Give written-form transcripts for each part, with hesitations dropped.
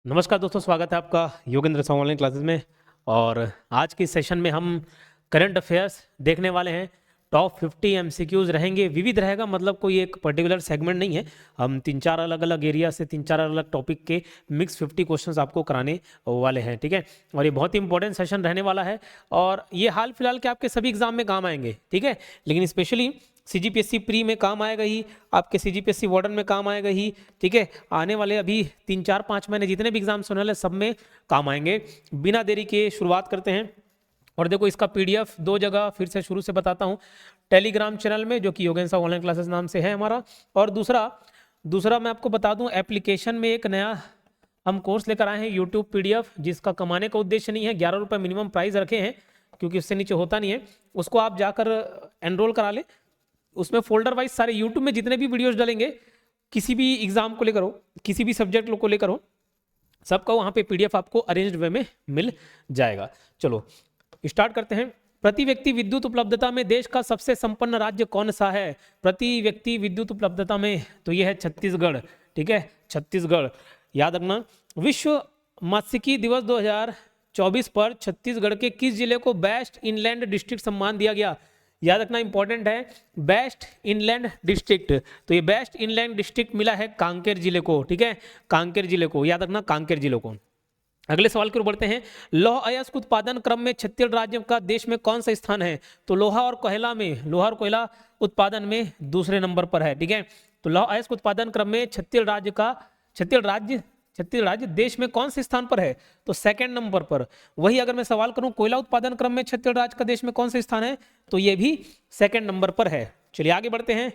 नमस्कार दोस्तों, स्वागत है आपका योगेंद्र सर ऑनलाइन क्लासेस में। और आज की सेशन में हम करंट अफेयर्स देखने वाले हैं। टॉप 50 एमसीक्यूज रहेंगे, विविध रहेगा, मतलब कोई एक पर्टिकुलर सेगमेंट नहीं है। हम तीन चार अलग अलग एरिया से तीन चार अलग अलग टॉपिक के मिक्स 50 क्वेश्चंस आपको कराने वाले हैं, ठीक है। और ये बहुत ही इंपॉर्टेंट सेशन रहने वाला है और ये हाल फिलहाल के आपके सभी एग्जाम में काम आएंगे, ठीक है। लेकिन स्पेशली सीजीपीएससी प्री में काम आएगा ही, आपके सीजीपीएससी वार्डन में काम आएगा ही, ठीक है। आने वाले अभी 3 4 5 महीने जितने भी एग्जाम्स होने वाले सब में काम आएंगे। बिना देरी के शुरुआत करते हैं। और देखो, इसका पीडीएफ दो जगह फिर से शुरू से बताता हूँ। टेलीग्राम चैनल में, जो कि योगेंद्र सर ऑनलाइन क्लासेस नाम से है हमारा। और दूसरा मैं आपको बता दूं, एप्लीकेशन में एक नया हम कोर्स लेकर आए हैं, यूट्यूब पीडीएफ, जिसका कमाने का उद्देश्य नहीं है। 11 रुपये मिनिमम प्राइस रखे हैं, क्योंकि उससे नीचे होता नहीं है। उसको आप जाकर एनरोल करा ले। उसमें फोल्डर वाइज सारे यूट्यूब में जितने भी वीडियोस डालेंगे, किसी भी एग्जाम को लेकर हो, किसी भी सब्जेक्ट को लेकर हो, सबका वहां पे पीडीएफ आपको अरेंज्ड वे में मिल जाएगा। चलो स्टार्ट करते हैं। प्रति व्यक्ति विद्युत उपलब्धता में देश का सबसे संपन्न राज्य कौन सा है? प्रति व्यक्ति विद्युत उपलब्धता में तो यह है छत्तीसगढ़, ठीक है, छत्तीसगढ़। याद रखना, विश्व मात्स्यिकी दिवस 2024 पर छत्तीसगढ़ के किस जिले को बेस्ट इनलैंड डिस्ट्रिक्ट सम्मान दिया गया? याद रखना, इंपॉर्टेंट है, बेस्ट इनलैंड डिस्ट्रिक्ट। तो ये बेस्ट इनलैंड डिस्ट्रिक्ट मिला है कांकेर जिले को, ठीक है, कांकेर जिले को। याद रखना, कांकेर जिले को। अगले सवाल की ओर बढ़ते हैं। लौह अयस्क उत्पादन क्रम में छत्तीसगढ़ राज्य का देश में कौन सा स्थान है? तो लोहा और कोयला उत्पादन में दूसरे नंबर पर है, ठीक है। तो लौह अयस्क उत्पादन क्रम में छत्तीसगढ़ राज्य देश में कौन से स्थान पर है? तो सेकंड नंबर पर। वही अगर मैं सवाल करूं, कोयला उत्पादन क्रम में छत्तीसगढ़ राज्य का देश में कौन सा स्थान है? तो ये भी सेकंड नंबर पर है। चलिए आगे बढ़ते हैं।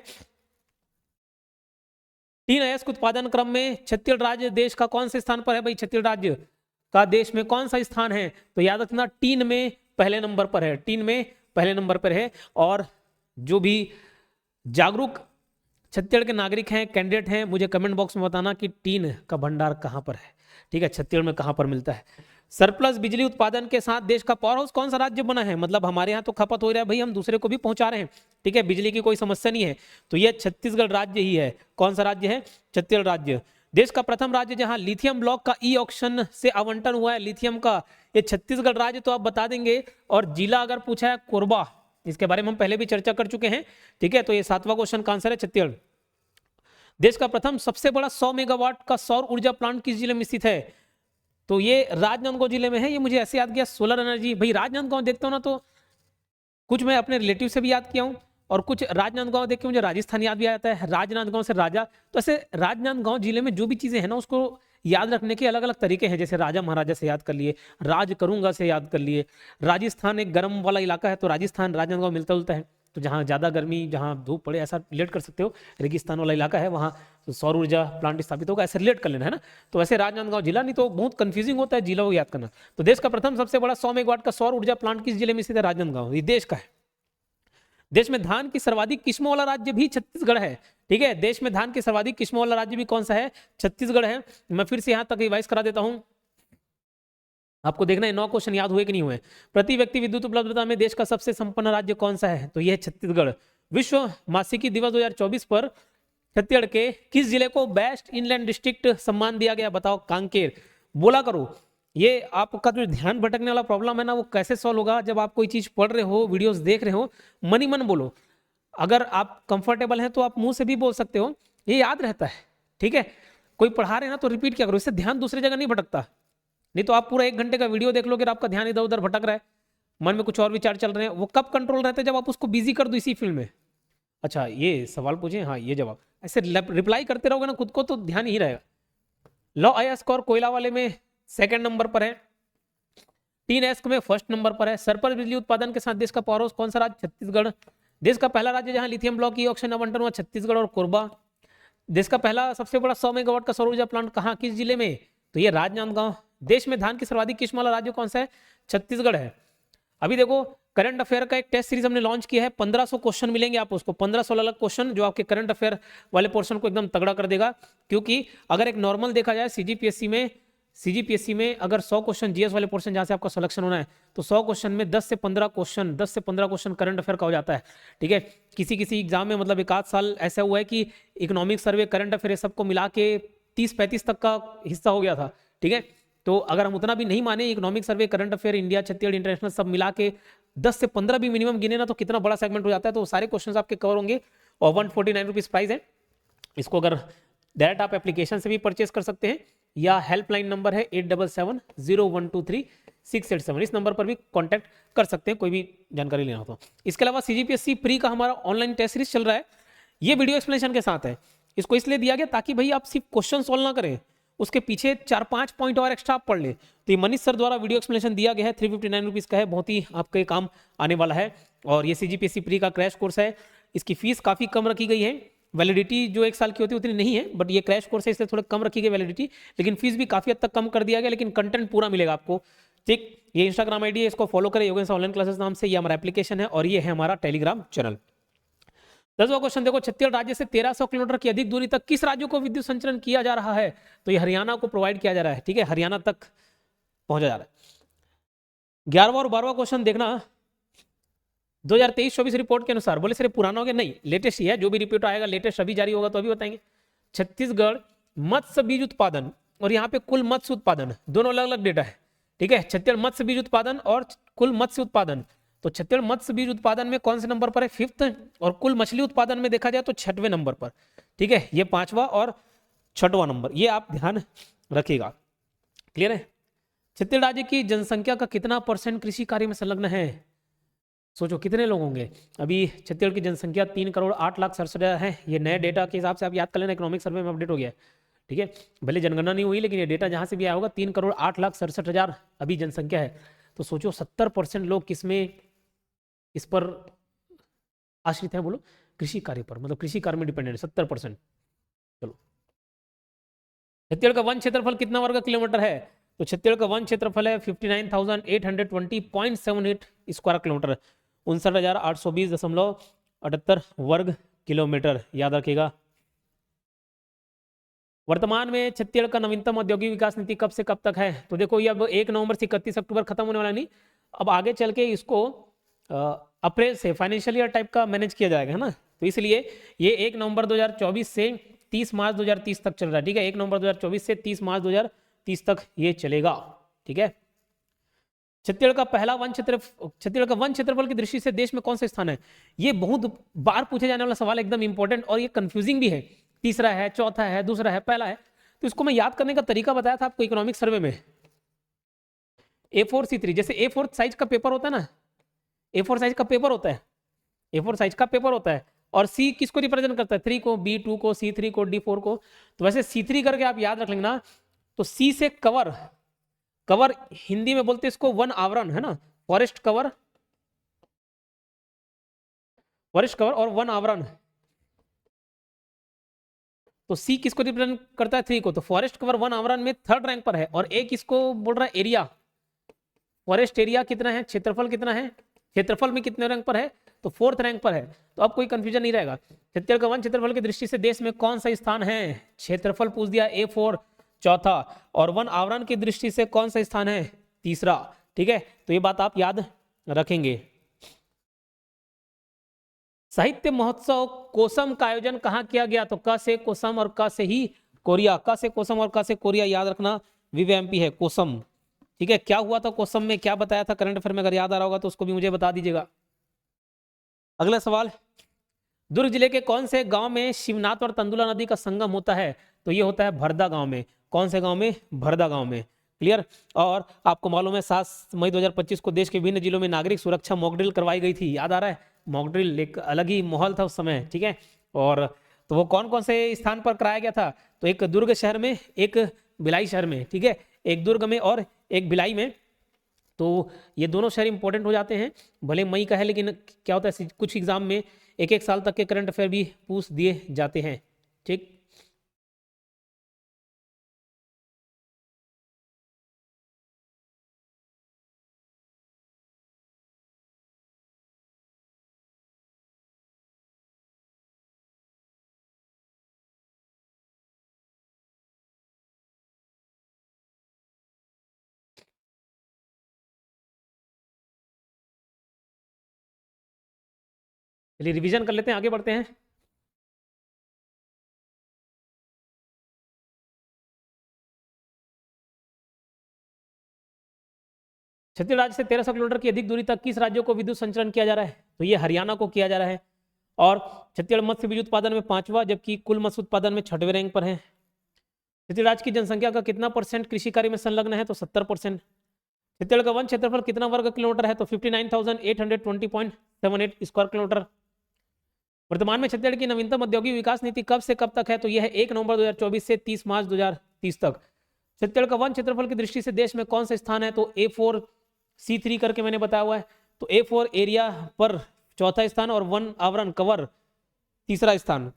टीन अयस्क उत्पादन क्रम में छत्तीसगढ़ राज्य देश का कौन से स्थान पर है? भाई छत्तीसगढ़ राज्य का देश में कौन सा स्थान है? तो याद रखना, टीन में पहले नंबर पर है, टीन में पहले नंबर पर है। और जो भी जागरूक छत्तीसगढ़ के नागरिक हैं, कैंडिडेट हैं, मुझे कमेंट बॉक्स में बताना कि टीन का भंडार कहां पर है, ठीक है, छत्तीसगढ़ में कहां पर मिलता है। सरप्लस बिजली उत्पादन के साथ देश का पावर हाउस कौन सा राज्य बना है? मतलब हमारे यहाँ तो खपत हो रहा है भाई, हम दूसरे को भी पहुंचा रहे हैं, ठीक है, बिजली की कोई समस्या नहीं है। तो यह छत्तीसगढ़ राज्य ही है। कौन सा राज्य है? छत्तीसगढ़ राज्य। देश का प्रथम राज्य जहां लिथियम ब्लॉक का ई ऑक्शन से आवंटन हुआ है लिथियम का, ये छत्तीसगढ़ राज्य तो आप बता देंगे। और जिला अगर पूछा है कोरबा, इसके बारे में हम पहले भी चर्चा कर चुके हैं, ठीक है। तो ये 7वां क्वेश्चन का आंसर है छत्तीसगढ़। देश का प्रथम सबसे बड़ा 100 मेगावाट का सौर ऊर्जा प्लांट किस जिले में स्थित है? तो ये राजनांदगांव जिले में है। ये मुझे ऐसे याद किया, सोलर एनर्जी। भाई राजनांदगांव देखता हूं ना, तो कुछ मैं अपने रिलेटिव से भी याद किया हूं, और कुछ राजनांदगांव देख के मुझे राजस्थान याद भी आ जाता है। राजनांदगांव से राजा, तो ऐसे राजनांदगांव जिले में जो भी चीजें हैं ना, उसको याद रखने के अलग अलग तरीके हैं। जैसे राजा महाराजा से याद कर लिए, राज करूंगा से याद कर लिए। राजस्थान एक गर्म वाला इलाका है, तो राजस्थान राजनांदगांव मिलता जुलता है। तो जहाँ ज्यादा गर्मी, जहाँ धूप पड़े, ऐसा रिलेट कर सकते हो। रेगिस्तान वाला इलाका है, वहाँ सौर ऊर्जा प्लांट स्थापित होगा, ऐसे रिलेट कर लेना है ना। तो वैसे राजनांदगांव जिला, नहीं तो बहुत कंफ्यूजिंग होता है जिला को याद करना। तो देश का प्रथम सबसे बड़ा 100 मेगावाट का सौर ऊर्जा प्लांट किस जिले में स्थित है? राजनांदगांव, ये देश का है। देश में धान की सर्वाधिक किस्मों वाला राज्य भी छत्तीसगढ़ है, ठीक है। देश में धान की सर्वाधिक किस्मों वाला राज्य भी कौन सा है? छत्तीसगढ़ है। मैं फिर से यहां तक रिवाइज करा देता हूं, आपको देखना है 9 क्वेश्चन याद हुए कि नहीं हुए। प्रति व्यक्ति विद्युत उपलब्धता में देश का सबसे संपन्न राज्य कौन सा है? तो यह है छत्तीसगढ़। विश्व मात्स्यिकी दिवस 2024 पर छत्तीसगढ़ के किस जिले को बेस्ट इनलैंड डिस्ट्रिक्ट सम्मान दिया गया? बताओ। कांकेर। बोला करो, ये आपका जो ध्यान भटकने वाला प्रॉब्लम है ना, वो कैसे सॉल्व होगा? जब आप कोई चीज पढ़ रहे हो, वीडियोस देख रहे हो, मन ही मन बोलो। अगर आप कंफर्टेबल हैं तो आप मुंह से भी बोल सकते हो, ये याद रहता है, ठीक है। कोई पढ़ा रहे ना तो रिपीट किया करो, इससे ध्यान दूसरी जगह नहीं भटकता। नहीं तो आप पूरा 1 घंटे का वीडियो देख लोगे और आपका ध्यान इधर उधर भटक रहा है, मन में कुछ और विचार चल रहे हैं। वो कब कंट्रोल रहता है? जब आप उसको बिजी कर दो इसी फील्ड में। अच्छा, ये सवाल पूछे, हाँ ये जवाब। ऐसे रिप्लाई करते रहोगे ना खुद को, तो ध्यान ही रहेगा। लौ अयस्क और कोयला वाले में सेकंड नंबर पर है। टीन अयस्क में फर्स्ट नंबर पर है। सरपल बिजली उत्पादन के साथ देश का पावर हाउस कौन सा राज्य? छत्तीसगढ़। देश का पहला राज्य जहां लिथियम ब्लॉक की ऑक्शन आवंटन हुआ, छत्तीसगढ़ और कोरबा। देश का पहला सबसे बड़ा 100 मेगावाट का सौर ऊर्जा प्लांट कहां, किस जिले में? तो ये राजनांदगांव। देश में धान की सर्वाधिक किस्म वाला राज्य कौन सा है? छत्तीसगढ़ है। अभी देखो, करंट अफेयर का एक टेस्ट सीरीज हमने लॉन्च किया है। 1500 क्वेश्चन मिलेंगे आप उसको, 1500 अलग क्वेश्चन, जो आपके करंट अफेयर वाले पोर्शन को एकदम तगड़ा कर देगा। क्योंकि अगर एक नॉर्मल देखा जाए सीजीपीएससी में अगर 100 क्वेश्चन जीएस वाले पोर्शन जहां से आपका सिलेक्शन होना है, तो 100 क्वेश्चन में 10 से 15 क्वेश्चन करंट अफेयर का हो जाता है, ठीक है। किसी किसी एग्जाम में मतलब एक आध साल ऐसा हुआ है कि इकोनॉमिक सर्वे, करंट अफेयर सबको मिला के 30-35 तक का हिस्सा हो गया था, ठीक है। तो अगर हम उतना भी नहीं माने, economic survey, current affair, India, Chhattisgarh, international सब मिला के 10 से 15 भी मिनिमम गिने ना, तो कितना बड़ा सेगमेंट हो जाता है। तो सारे क्वेश्चन आपके कवर होंगे और 149 रुपीज प्राइस है। इसको अगर डायरेक्ट आप एप्लीकेशन से भी परचेस कर सकते हैं या हेल्पलाइन नंबर है 8770123687, इस नंबर पर भी कांटेक्ट कर सकते हैं कोई भी जानकारी लेना हो तो। इसके अलावा सीजीपीएससी प्री का हमारा ऑनलाइन टेस्ट सीरीज चल रहा है, ये वीडियो एक्सप्लेनेशन के साथ है। इसको इसलिए दिया गया ताकि भाई आप सिर्फ क्वेश्चन सॉल्व ना करें, उसके पीछे 4-5 पॉइंट और एक्स्ट्रा आप पढ़ ले। तो ये मनीष सर द्वारा वीडियो एक्सप्लेनेशन दिया गया है, 359 रुपीज का है, बहुत ही आपके काम आने वाला है। और ये सीजीपीएससी प्री का क्रैश कोर्स है, इसकी फीस काफी कम रखी गई है, वैलिडिटी जो 1 साल की होती है उतनी नहीं है, बट ये क्रैश कोर्स है इसलिए थोड़ा कम रखी गई वैलिडिटी, लेकिन फीस भी काफी हद तक कम कर दिया गया, लेकिन कंटेंट पूरा मिलेगा आपको। ठीक, ये इंस्टाग्राम आईडी है, इसको फॉलो करें योगेश ऑनलाइन क्लासेस नाम से, ये हमारा एप्लीकेशन है और ये है हमारा टेलीग्राम चैनल। 10वां क्वेश्चन देखो, छत्तीसगढ़ राज्य से 1300 किलोमीटर की अधिक दूरी तक किस राज्य को विद्युत संचरण किया जा रहा है? तो ये हरियाणा को प्रोवाइड किया जा रहा है, ठीक है, हरियाणा तक पहुंचा जा रहा है। 11वां और 12वां क्वेश्चन देखना, 2023-24 रिपोर्ट के अनुसार, बोले सर पुराना हो गया, नहीं लेटेस्ट ही है, जो भी रिपोर्ट आएगा लेटेस्ट अभी जारी होगा तो अभी बताएंगे। छत्तीसगढ़ मत्स्य बीज उत्पादन और यहाँ पे कुल मत्स्य उत्पादन दोनों अलग अलग डेटा है, ठीक है। छत्तीसगढ़ मत्स्य बीज उत्पादन और कुल मत्स्य उत्पादन, तो छत्तीसगढ़ मत्स्य बीज उत्पादन में कौन से नंबर पर है? 5th, और कुल मछली उत्पादन में देखा जाए तो 6वें नंबर पर, ठीक है। ये 5वां और 6वां नंबर, ये आप ध्यान रखिएगा। क्लियर है? छत्तीसगढ़ राज्य की जनसंख्या का कितना % कृषि कार्य में संलग्न है? सोचो कितने लोग होंगे। अभी छत्तीसगढ़ की जनसंख्या 3,08,67,000 है, ये नए डेटा के हिसाब से आप याद कर लेना, इकोनॉमिक सर्वे में अपडेट हो गया है, ठीक है। भले जनगणना नहीं हुई, लेकिन ये डेटा जहां से भी आया होगा 3,08,67,000 अभी जनसंख्या है। तो सोचो 70% लोग किसमें, इस पर आश्रित है, बोलो कृषि कार्य पर, मतलब कृषि कार्य में डिपेंडेंट है 70%। चलो, छत्तीसगढ़ का वन क्षेत्रफल कितना वर्ग किलोमीटर है? तो छत्तीसगढ़ का वन क्षेत्रफल है 59,820.78 स्क्वायर किलोमीटर, 59,820.78 वर्ग किलोमीटर, याद रखिएगा। वर्तमान में छत्तीसगढ़ का नवीनतम औद्योगिक विकास नीति कब से कब तक है? तो देखो ये अब 1 नवंबर से 31 अक्टूबर खत्म होने वाला नहीं, अब आगे चल के इसको अप्रैल से फाइनेंशियल ईयर टाइप का मैनेज किया जाएगा, है ना। तो इसलिए ये 1 नवंबर 2024 से 30 मार्च 2030 तक चल रहा है, ठीक है। 1 नवंबर 2024 से 30 मार्च 2030 तक ये चलेगा, ठीक है। छत्तीसगढ़ का पहला छत्तीसगढ़ का वन क्षेत्रफल की दृष्टि से देश में कौन सा स्थान है? ये बहुत बार पूछे जाने वाला सवाल, एकदम इंपॉर्टेंट, और ये कंफ्यूजिंग भी है। तीसरा है, चौथा है, दूसरा है, पहला है। तो इसको मैं याद करने का तरीका बताया था आपको इकोनॉमिक सर्वे में। A4 C3, जैसे A4 साइज का पेपर होता है ना, A4 साइज का पेपर होता है, A4 साइज का पेपर होता है, और C किसको रिप्रेजेंट करता है? 3 को, B2 को, C3 को, D4 को। तो वैसे C3 करके आप याद रख लेंगे ना। तो C से कवर, कवर हिंदी में बोलते हैं इसको वन आवरण, है ना, फॉरेस्ट कवर, फॉरेस्ट कवर और वन आवरण। तो सी किसको रिप्रेजेंट करता है? 3 को। तो फॉरेस्ट कवर वन आवरण में 3rd रैंक पर है, और ए किसको बोल रहा है? एरिया, फॉरेस्ट एरिया कितना है, क्षेत्रफल कितना है, क्षेत्रफल में कितने रैंक पर है? तो 4th रैंक पर है। तो अब कोई कंफ्यूजन नहीं रहेगा। छत्तीसगढ़ का वन क्षेत्रफल की दृष्टि से देश में कौन सा स्थान है? क्षेत्रफल पूछ दिया, A4 चौथा, और वन आवरण की दृष्टि से कौन सा स्थान है? तीसरा, ठीक है। तो ये बात आप याद रखेंगे। साहित्य महोत्सव कोसम का आयोजन कहाँ किया गया? तो क से कोसम और क से ही कोरिया, क से कोसम और क से कोरिया, याद रखना, VVMP है कोसम, ठीक है। क्या हुआ था कोसम में, क्या बताया था करंट अफेयर में? अगर याद आ रहा होगा तो उसको भी मुझे बता दीजिएगा। अगला सवाल, दुर्ग जिले के कौन से गांव में शिवनाथ और तंदुला नदी का संगम होता है? तो ये होता है भरदा गांव में। कौन से गांव में? भरदा गांव में। क्लियर। और आपको मालूम है 7 मई 2025 को देश के विभिन्न जिलों में नागरिक सुरक्षा मॉक ड्रिल करवाई गई थी, याद आ रहा है? मॉक ड्रिल एक अलग ही माहौल था उस समय, ठीक है। और तो वो कौन कौन से स्थान पर कराया गया था? तो एक दुर्ग शहर में, एक भिलाई शहर में, ठीक है, एक दुर्ग में और एक भिलाई में। तो ये दोनों शहर इंपॉर्टेंट हो जाते हैं, भले मई का है, लेकिन क्या होता है कुछ एग्जाम में 1-1 साल तक के करंट अफेयर भी पूछ दिए जाते हैं, ठीक। चलिए रिवीजन कर लेते हैं, आगे बढ़ते हैं। छत्तीसगढ़ राज्य से 1300 किलोमीटर की अधिक दूरी तक किस राज्यों को विद्युत संचरण किया जा रहा है? तो ये हरियाणा को किया जा रहा है। और छत्तीसगढ़ मत्स्य बीज उत्पादन में 5वां, जबकि कुल मत्स्य उत्पादन में 6वें रैंक पर है। छत्तीसगढ़ राज्य की जनसंख्या का कितना % कृषि कार्य में संलग्न है? तो 70%। छत्तीसगढ़ का वन क्षेत्रफल कितना वर्ग किलोमीटर है? तो 59,820.78 स्क्वायर किलोमीटर। वर्तमान में छत्तीसगढ़ की नवीनतम औद्योगिक विकास नीति कब से कब तक है? तो यह है 1 नवंबर 2024 से 30 मार्च 2030 तक। छत्तीसगढ़ का वन क्षेत्रफल की दृष्टि से देश में कौन सा स्थान है? तो A4C3 करके मैंने बताया हुआ है। तो A4 एरिया पर चौथा स्थान और वन आवरण कवर तीसरा स्थान।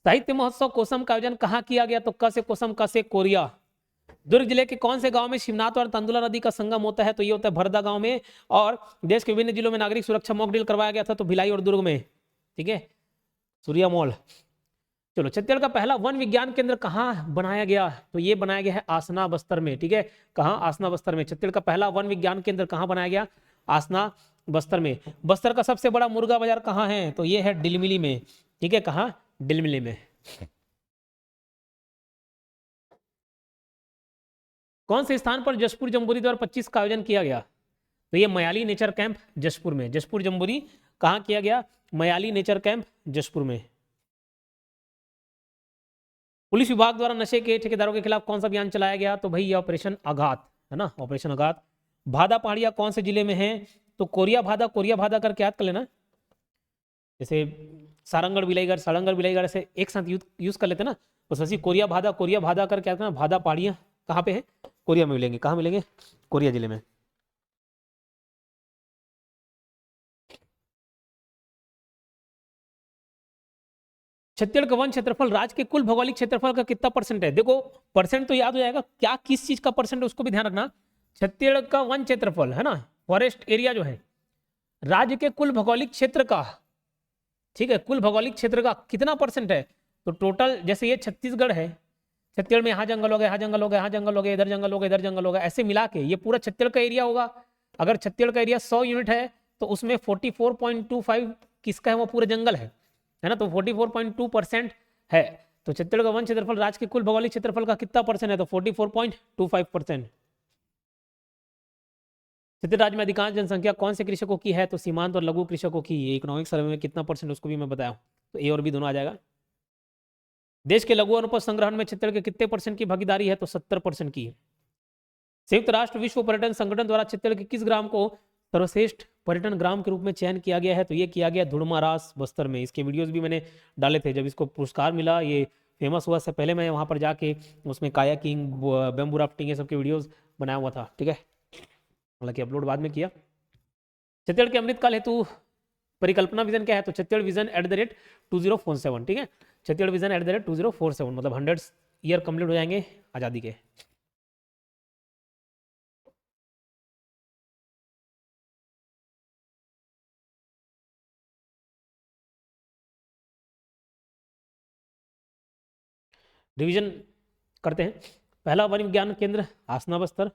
साहित्य महोत्सव कोसम का आयोजन कहाँ किया गया? तो क से कोसम, क से कोरिया। दुर्ग जिले के कौन से गांव में शिवनाथ और तंदुला नदी का संगम होता है? तो ये होता है भरदा गांव में। और देश के विभिन्न जिलों में नागरिक सुरक्षा मॉक ड्रिल करवाया गया था, तो भिलाई और दुर्ग में। ठीक है, सूर्या मॉल। चलो, छत्तीसगढ़ का पहला वन विज्ञान केंद्र कहाँ बनाया गया? तो ये बनाया गया है आसना बस्तर में। ठीक है, कहाँ? आसना बस्तर में। छत्तीसगढ़ का पहला वन विज्ञान केंद्र कहाँ बनाया गया? आसना बस्तर में। बस्तर का सबसे बड़ा मुर्गा बाजार कहाँ है? तो ये है डिलमिली में। ठीक है, कहाँ? डिलमिली में। कौन से स्थान पर जशपुर जम्बूरी 2025 का आयोजन किया गया? तो ये मयाली नेचर कैंप जशपुर में। जशपुर जम्बूरी कहाँ किया गया? मयाली नेचर कैंप जशपुर में। पुलिस विभाग द्वारा नशे के ठेकेदारों के खिलाफ कौन सा अभियान चलाया गया? तो भाई ये ऑपरेशन आघात है ना, ऑपरेशन आघात। भादा पहाड़िया कौन से जिले में है? तो कोरिया भादा करके याद कर लेना। जैसे सारंगढ़ बिलाईगढ़, सारंगढ़ बिलाईगढ़ ऐसे एक साथ यूज कर लेते ना, बस वैसे कोरिया भादा करके याद करना। भादा पहाड़ियाँ कहाँ पे है? कोरिया में मिलेंगे। कहाँ मिलेंगे? कोरिया जिले में। छत्तीसगढ़ का वन क्षेत्रफल राज्य के कुल भौगोलिक क्षेत्रफल का कितना % है? देखो, परसेंट तो याद हो जाएगा, क्या किस चीज का परसेंट है उसको भी ध्यान रखना। छत्तीसगढ़ का वन क्षेत्रफल है ना, फॉरेस्ट एरिया जो है, राज्य के कुल भौगोलिक क्षेत्र का, ठीक है, कुल भौगोलिक क्षेत्र का कितना % है? तो टोटल, जैसे ये छत्तीसगढ़ है, छत्तीसगढ़ में यहाँ जंगल हो गया, यहाँ जंगल हो गया, यहाँ जंगल हो गया, इधर जंगल हो गया, इधर जंगल हो गया, ऐसे मिला के ये पूरा छत्तीसगढ़ का एरिया होगा। अगर छत्तीसगढ़ का एरिया 100 यूनिट है तो उसमें 44.25 किसका है? वो पूरा जंगल है ना, तो 44.2% है। तो छत्तीसगढ़ का वन क्षेत्रफल राज्य के कुल भौगोलिक क्षेत्रफल का कितना % है? तो 44.25%। छत्तीसगढ़ राज्य में अधिकांश जनसंख्या कौन से कृषकों की है? तो सीमांत और लघु कृषकों की। इकोनॉमिक सर्वे में कितना % उसको भी मैं बताया, तो ए और बी दोनों आ जाएगा। देश के लघु अनुपज संग्रहण में छत्तीसगढ़ के कितने % की भागीदारी है? तो 70% की। संयुक्त राष्ट्र विश्व पर्यटन संगठन द्वारा छत्तीसगढ़ के किस ग्राम को सर्वश्रेष्ठ पर्यटन ग्राम के रूप में चयन किया गया है? तो ये किया गया धुड़मारास बस्तर में। इसके वीडियोस भी मैंने डाले थे। जब इसको पुरस्कार मिला, ये फेमस हुआ, से पहले मैं वहाँ पर जाके उसमें कायाकिंग, बैम्बू राफ्टिंग, ये सब के वीडियोस बनाया हुआ था। ठीक है, हालांकि अपलोड बाद में किया। छत्तीसगढ़ के अमृतकाल हेतु परिकल्पना विजन क्या है? तो छत्तीसगढ़ विजन @2047। ठीक है, छत्तीसगढ़ विजन @2047, मतलब 100 ईयर कंप्लीट हो जाएंगे आज़ादी के। रिवीजन करते हैं। पहला वन विज्ञान केंद्र आसना बस्तर।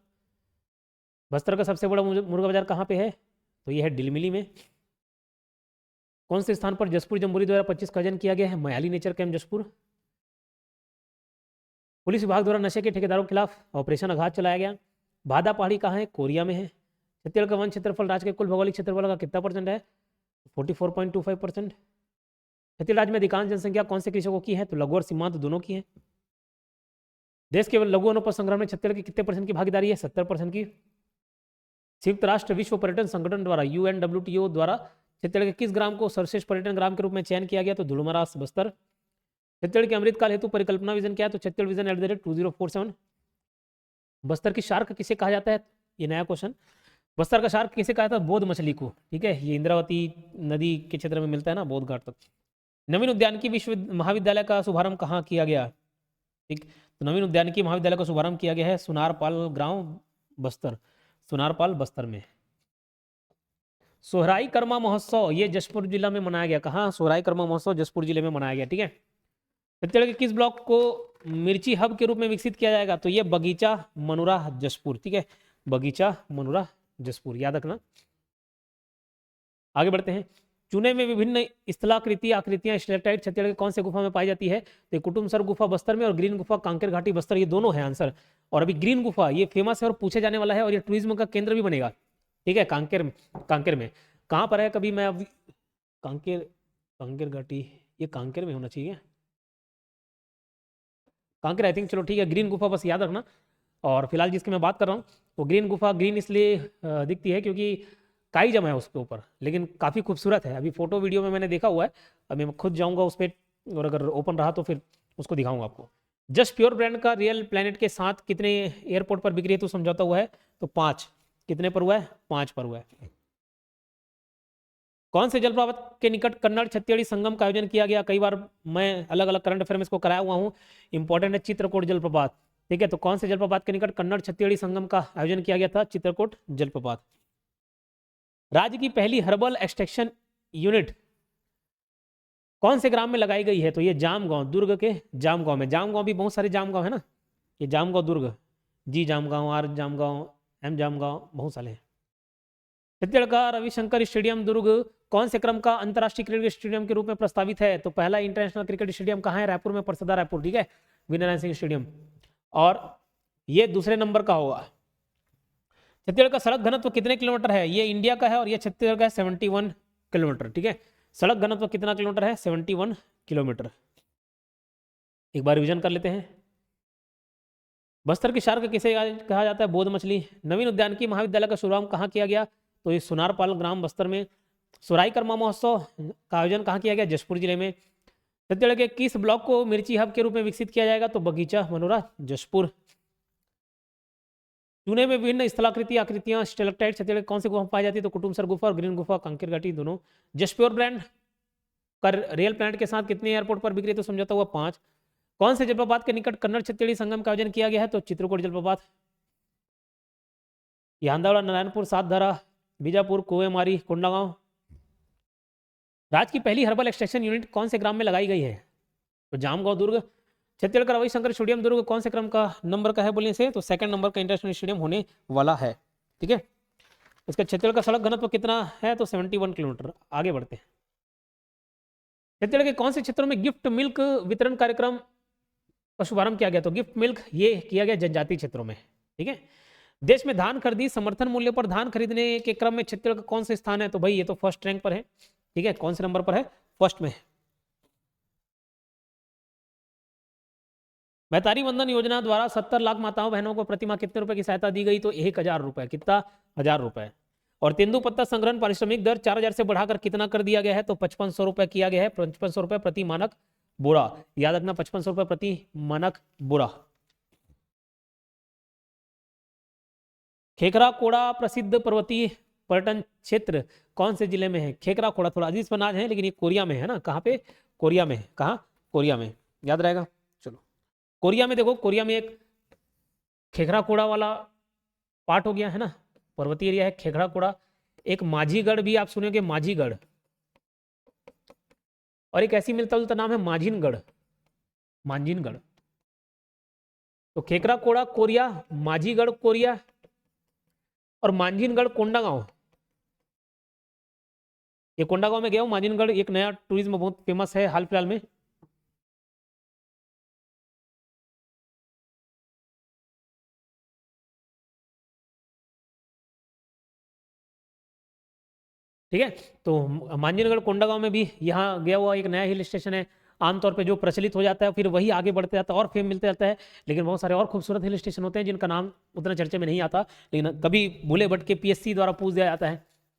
बस्तर का सबसे बड़ा मुर्गा बाजार कहाँ पे है? तो ये है डिलमिली में। कौन से स्थान पर जशपुर जम्बूरी 2025 का आयोजन किया गया है? Mayali nature camp Jashpur. Police विभाग द्वारा नशे के ठेकेदारों के खिलाफ ऑपरेशन आघात चलाया गया। भादा पहाड़ी कहाँ है? कोरिया में है। छत्तीसगढ़ का वन क्षेत्रफल राज्य के कुल भौगोलिक क्षेत्रफल का कितना % है? 44.25%। छत्तीसगढ़ राज्य में अधिकांश जनसंख्या कौन से कृषकों की है? तो लघु और सीमांत दोनों की है। देश के लघु अनुपज संग्रहण में छत्तीसगढ़ की कितने % की भागीदारी है? 70% की। संयुक्त राष्ट्र विश्व पर्यटन संगठन द्वारा UNWTO द्वारा छत्तीसगढ़ के किस ग्राम को सर्वश्रेष्ठ पर्यटन ग्राम के रूप में चयन किया गया? तो धुड़मारास बस्तर। छत्तीसगढ़ के अमृतकाल हेतु परिकल्पना विजन क्या है? तो छत्तीसगढ़ विजन @2047। बस्तर की शार्क किसे कहा जाता है? ये नया क्वेश्चन। बस्तर का शार्क किसे कहा जाता है? बोध मछली को। ठीक है, ये इंद्रावती नदी के क्षेत्र में मिलता है ना, बोध घाट तक। नवीन उद्यानिकी विश्व महाविद्यालय का शुभारंभ कहाँ किया गया? ठीक, तो नवीन उद्यानिकी महाविद्यालय का शुभारंभ किया गया है सुनारपाल गांव बस्तर, सुनारपाल बस्तर में। सोहराई कर्मा महोत्सव ये जशपुर जिला में मनाया गया। कहाँ? सोहराई कर्मा महोत्सव जशपुर जिले में मनाया गया। ठीक है, छत्तीसगढ़ के किस ब्लॉक को मिर्ची हब के रूप में विकसित किया जाएगा? तो ये बगीचा मनुरा जशपुर। ठीक है, बगीचा मनुरा जशपुर, याद रखना। आगे बढ़ते हैं। चूने में विभिन्न स्थलाकृति आकृतियां स्टेलेक्टाइट छत्तीसगढ़ के कौन से गुफा में पाई जाती है? तो कुटुमसर गुफा बस्तर में और ग्रीन गुफा कांकेर घाटी बस्तर, ये दोनों है आंसर। और अभी ग्रीन गुफा ये फेमस है और पूछे जाने वाला है और ये टूरिज्म का केंद्र भी बनेगा। ठीक है, कांकेर में कहाँ पर है? कभी मैं अभी कांकेर घाटी, ये कांकेर में होना चाहिए, कांकेर आई थिंक। चलो ठीक है, ग्रीन गुफा बस याद रखना। और फिलहाल जिसकी मैं बात कर रहा हूँ वो ग्रीन गुफा ग्रीन इसलिए दिखती है क्योंकि काई जमा है उसके ऊपर, लेकिन काफ़ी खूबसूरत है। अभी फोटो वीडियो में मैंने देखा हुआ है, अभी मैं खुद जाऊँगा उस पर और अगर ओपन रहा तो फिर उसको दिखाऊंगा आपको। जस्ट प्योर ब्रांड का रियल प्लैनेट के साथ कितने एयरपोर्ट पर बिक्री हेतु समझौता हुआ है? तो 5। कितने पर हुआ है? 5 पर हुआ है। कौन से जलप्रपात के निकट कन्नड़ छत्तीसगढ़ी संगम का आयोजन किया गया? कई बार मैं अलग अलग करंट अफेयर में इसको कराया हुआ हूँ, इंपॉर्टेंट है। चित्रकूट जलप्रपात। ठीक है, तो कौन से जलप्रपात के निकट कन्नड़ छत्तीसगढ़ी संगम का आयोजन किया गया था? चित्रकूट जलप्रपात। राज्य की पहली हर्बल एक्सट्रैक्शन यूनिट कौन से ग्राम में लगाई गई है? तो ये जामगांव, दुर्ग के जामगांव में। जामगांव भी बहुत सारे जामगांव है ना, ये जामगांव दुर्ग, जी जामगांव, आर जामगांव, एम जामगांव, बहुत सारे हैं। छत्तीसगढ़ का रविशंकर स्टेडियम दुर्ग कौन से क्रम का अंतर्राष्ट्रीय क्रिकेट स्टेडियम के रूप में प्रस्तावित है? तो पहला इंटरनेशनल क्रिकेट स्टेडियम कहाँ है? रायपुर में, परसदा रायपुर। ठीक है, वीरनारायण सिंह स्टेडियम। और ये दूसरे नंबर का होगा। छत्तीसगढ़ का सड़क घनत्व कितने किलोमीटर है? ये इंडिया का है और ये छत्तीसगढ़ का है 71 किलोमीटर। ठीक है, सड़क घनत्व कितना किलोमीटर है? 71 किलोमीटर। एक बार रिविजन कर लेते हैं। बस्तर की शार्क किसे कहा जाता है? बोध मछली। नवीन उद्यानिकी महाविद्यालय का शुभारंभ कहाँ किया गया? तो ये सुनारपाल ग्राम बस्तर में। सोराई कर्मा महोत्सव का आयोजन कहाँ किया गया? जशपुर जिले में। छत्तीसगढ़ के किस ब्लॉक को मिर्ची हब के रूप में विकसित किया जाएगा? तो बगीचा मनोरा, जशपुर। चूने में विभिन्न स्थलाकृति आकृतियां स्टेलेक्टाइट छत्तीसगढ़ कौन से गुफा पाई जाती है? तो कुटुमसर गुफा और ग्रीन गुफा कांकेर घाटी दोनों। जस्ट प्योर ब्रांड का रियल प्लैनेट के साथ कितने एयरपोर्ट पर बिक्री तो समझौता हुआ? 5। कौन से जलप्रपात के निकट कन्नड़ छत्तीसगढ़ी संगम का आयोजन किया गया है? तो चित्रकूट जलप्रपात। यहांदावड़ा, नारायणपुर, सातधारा, बीजापुर, कुएमारी, कोंडागांव। राज्य की पहली हर्बल एक्सट्रैक्शन यूनिट कौन से ग्राम में लगाई गई है? तो जामगांव दुर्ग। छत्तीसगढ़ का रविशंकर स्टेडियम दुर्ग कौन से क्रम का नंबर का है बोलने से? तो सेकंड नंबर का इंटरनेशनल स्टेडियम होने वाला है। ठीक है, इसका छत्तीसगढ़ का सड़क घनत्व कितना है? तो 71 किलोमीटर। आगे बढ़ते हैं। छत्तीसगढ़ के कौन से क्षेत्रों में गिफ्ट मिल्क वितरण कार्यक्रम का शुभारंभ किया गया? तो गिफ्ट मिल्क ये किया गया जनजातीय क्षेत्रों में। ठीक है, देश में धान खरीदी समर्थन मूल्य पर धान खरीदने के क्रम में छत्तीसगढ़ का कौन सा स्थान है? तो भाई ये तो फर्स्ट रैंक पर है। ठीक है, कौन से नंबर पर है? फर्स्ट में। मैतारी वंदन योजना द्वारा 70 लाख माताओं बहनों को प्रतिमाह कितने रुपए की सहायता दी गई? तो 1000 रुपए। कितना? 1000 रुपए। और तेंदुपत्ता संग्रहण पारिश्रमिक दर 4000 से बढ़ाकर कितना कर दिया गया है? तो 5500 रुपए किया गया है। 5500 रुपए प्रति मानक बोरा, याद रखना, 5500 रुपए प्रति मानक बोरा। खेखरा कोड़ा प्रसिद्ध पर्वतीय पर्यटन क्षेत्र कौन से जिले में है? खेखरा कोड़ा थोड़ा अजीज बनाज है, लेकिन ये कोरिया में है ना। कहाँ पे? कोरिया में। कहाँ? कोरिया में, याद रहेगा। चलो, कोरिया में देखो, कोरिया में एक खेखरा कोड़ा वाला पार्ट हो गया है ना, पर्वतीय एरिया है खेखरा कोड़ा। एक माझीगढ़ भी आप सुनेंगे, माझीगढ़। और एक ऐसी मिलता जुलता नाम है माझिनगढ़, मांझिनगढ़। तो खेखरा कोड़ा कोरिया, माझीगढ़ कोरिया और मांझिनगढ़ कोंडागांव। ये कोंडागांव में गया हूँ। मांझिनगढ़ एक नया टूरिज्म बहुत फेमस है हाल फिलहाल में। ठीक है, तो मांझिनगढ़ कोंडागांव में भी यहाँ गया हुआ एक नया हिल स्टेशन है। आमतौर पे जो प्रचलित हो जाता है फिर वही आगे बढ़ते जाता है और फेम मिलते जाता है, लेकिन बहुत सारे और खूबसूरत हिल स्टेशन होते हैं जिनका नाम उतना चर्चे में नहीं आता, लेकिन कभी भूले भट के पीएससी द्वारा पूछ दिया जाता है,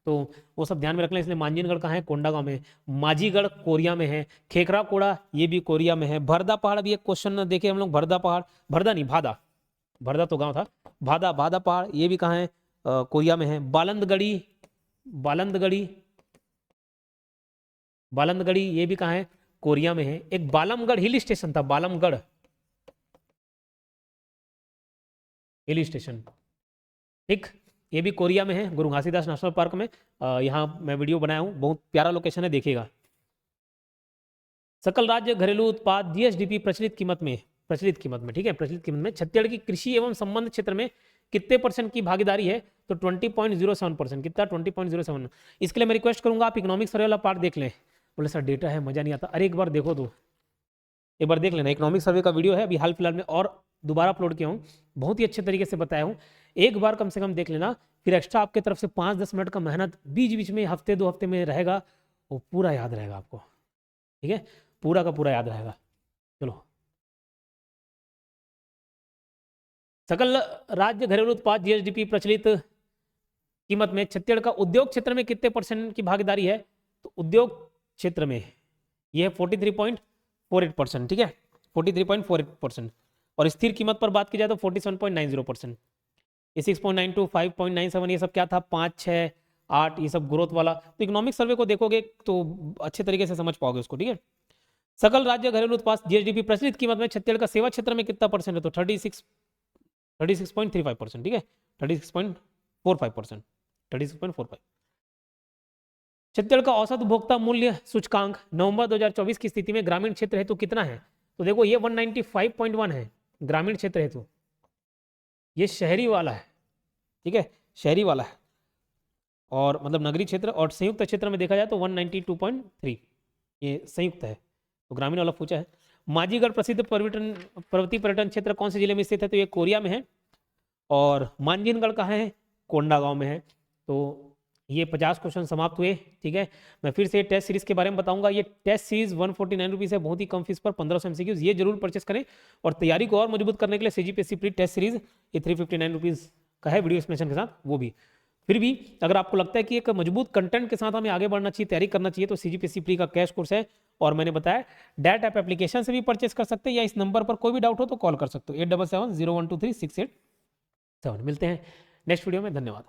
तो वो सब ध्यान में रख लें। इसलिए मांझिनगढ़ कहाँ है? कोंडागांव में। माझीगढ़ कोरिया में है। खेखरा कोड़ा ये भी कोरिया में है। भरदा पहाड़ भी एक क्वेश्चन देखे हम लोग। भरदा पहाड़, भरदा नहीं भादा, भरदा तो गाँव था। भादा, भादा पहाड़ ये भी कहाँ है? कोरिया में है। बालंदगढ़ी, बालंदगढ़ी, बालंदगढ़ी ये भी कहाँ है? कोरिया में है। एक बालमगढ़ हिल स्टेशन था, बालमगढ़ हिल स्टेशन, ठीक, ये भी कोरिया में है, गुरु घासीदास नेशनल पार्क में। यहाँ मैं वीडियो बनाया हूँ, बहुत प्यारा लोकेशन है, देखिएगा। सकल राज्य घरेलू उत्पाद जीएसडीपी प्रचलित कीमत में, ठीक है, प्रचलित कीमत में छत्तीसगढ़ की कृषि एवं संबंध क्षेत्र में कितने % की भागीदारी है? तो 20.07%, कितना 20.07। इसके लिए मैं रिक्वेस्ट करूंगा आप इकोनॉमिक सर्वे वाला पार्ट देख लें। बोले सर डेटा है मजा नहीं आता, अरे एक बार देखो तो, एक बार देख लेना। इकोनॉमिक सर्वे का वीडियो है अभी हाल फिलहाल में और दोबारा अपलोड किया हूँ, बहुत ही अच्छे तरीके से बताया हूँ, एक बार कम से कम देख लेना। फिर एक्स्ट्रा आपके तरफ से 5-10 मिनट का मेहनत बीच बीच में हफ्ते 2 हफ्ते में रहेगा, वो पूरा याद रहेगा आपको, ठीक है, पूरा का पूरा याद रहेगा। चलो, सकल राज्य घरेलू उत्पाद जीएसडीपी प्रचलित कीमत में छत्तीसगढ़ का उद्योग क्षेत्र में कितने % की भागीदारी है? तो उद्योग क्षेत्र में यह है 43.48%, ठीक है, 43.48%। और स्थिर कीमत पर बात की जाए तो 47.90%। ये 6.92, 5.97 ये सब क्या था, 5, 6, 8 ये सब ग्रोथ वाला। तो इकोनॉमिक सर्वे को देखोगे तो अच्छे तरीके से समझ पाओगे उसको, ठीक है। सकल राज्य घरेलू उत्पाद जीएसडीपी प्रचलित कीमत में छत्तीसगढ़ का सेवा क्षेत्र में कितना % है? तो 36.35%, ठीक है, 36.45%, 36.45। छत्तीसगढ़ का औसत उपभोक्ता मूल्य सूचकांक नवंबर 2024 की स्थिति में ग्रामीण क्षेत्र हेतु कितना है? तो देखो ये 195.1 है ग्रामीण क्षेत्र हेतु, ये शहरी वाला है, ठीक है, शहरी वाला है, और मतलब नगरीय क्षेत्र। और संयुक्त क्षेत्र में देखा जाए तो 192.3 ये संयुक्त है, तो ग्रामीण वाला पूछा है। माझीगढ़ प्रसिद्ध पर्वतीय पर्यटन क्षेत्र कौन से जिले में स्थित है? तो ये कोरिया में है। और मांझीनगढ़ कहाँ है? कोंडागांव में है। तो ये 50 क्वेश्चन समाप्त हुए, ठीक है। मैं फिर से टेस्ट सीरीज के बारे में बताऊंगा। ये टेस्ट सीरीज 149 रुपीज़ है, बहुत ही कम फीस पर 1500 MCQs, ये जरूर परचेस करें। और तैयारी को और मजबूत करने के लिए सीजीपीएससी प्री टेस्ट सीरीज ये 359 रुपीज़ का है वीडियो एक्सप्लेनेशन के साथ, वो भी। फिर भी अगर आपको लगता है कि एक मजबूत कंटेंट के साथ हमें आगे बढ़ना चाहिए, तैयारी करना चाहिए, तो सीजीपीएससी प्री का कैश कोर्स है। और मैंने बताया डैट ऐप एप्लीकेशन से भी परचेस कर सकते हैं, या इस नंबर पर कोई भी डाउट हो तो कॉल कर सकते हो 8770123687। मिलते हैं नेक्स्ट वीडियो में, धन्यवाद।